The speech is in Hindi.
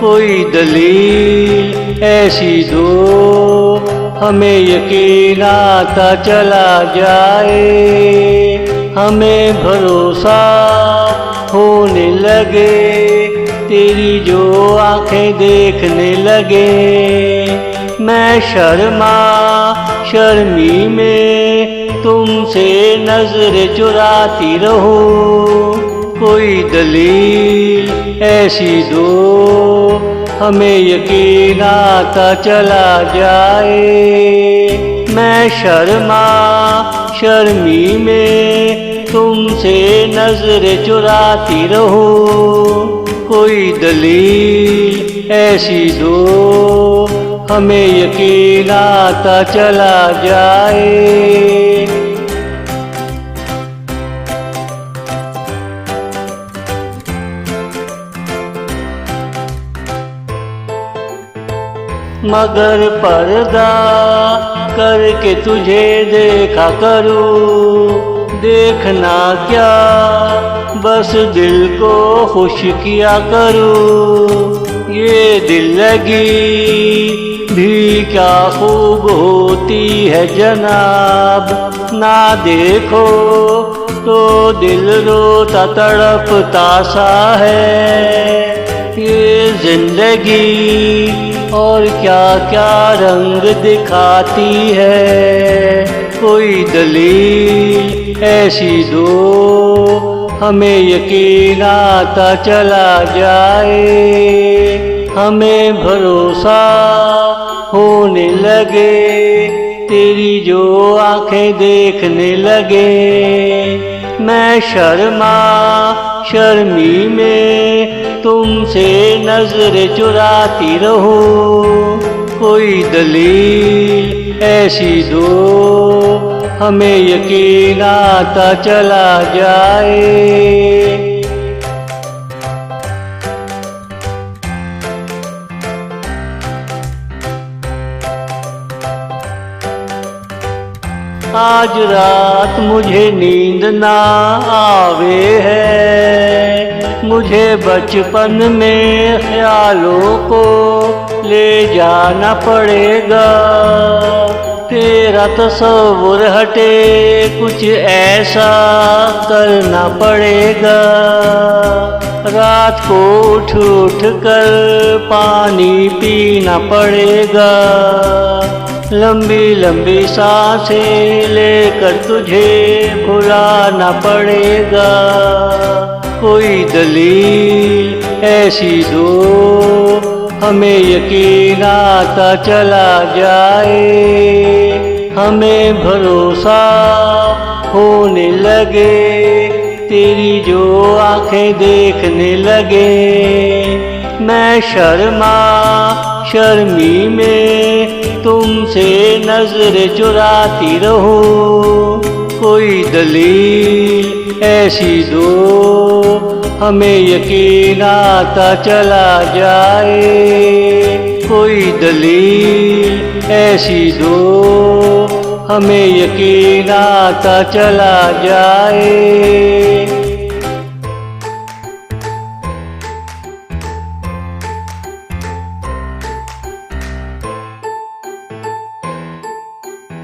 कोई दलील ऐसी दो हमें यकीन आता चला जाए, हमें भरोसा होने लगे, तेरी जो आंखें देखने लगे। मैं शर्मी में तुमसे नजर चुराती रहूं, कोई दलील ऐसी दो हमें यकीन आता चला जाए। मैं शर्मी में तुमसे नजर चुराती रहूं, कोई दलील ऐसी दो हमें यकीन आता चला जाए। मगर पर्दा करके तुझे देखा करूं, देखना क्या बस दिल को खुश किया करूं। ये दिल लगी भी क्या खूब होती है जनाब, ना देखो तो दिल रोता तड़पता सा है। ये जिंदगी और क्या क्या रंग दिखाती है, कोई दलील ऐसी दो हमें यकीन आता चला जाए। हमें भरोसा होने लगे, तेरी जो आंखें देखने लगे। मैं शर्मी में तुमसे नजर चुराती रहूं, कोई दलील ऐसी दो हमें यकीन आता चला जाए। आज रात मुझे नींद ना आवे है, मुझे बचपन में ख्यालों को ले जाना पड़ेगा। तेरा तस्वुर हटे कुछ ऐसा करना पड़ेगा। रात को उठ उठ कर पानी पीना पड़ेगा। लंबी लंबी सांसें लेकर तुझे भुलाना पड़ेगा। कोई दलील ऐसी दो हमें यकीन आता चला जाए। हमें भरोसा होने लगे, तेरी जो आंखें देखने लगे। मैं शर्मी में तुमसे नजर चुराती रहूं, कोई दलील ऐसी दो हमें यकीन आता चला जाए। कोई दलील ऐसी दो हमें यकीन आता चला जाए।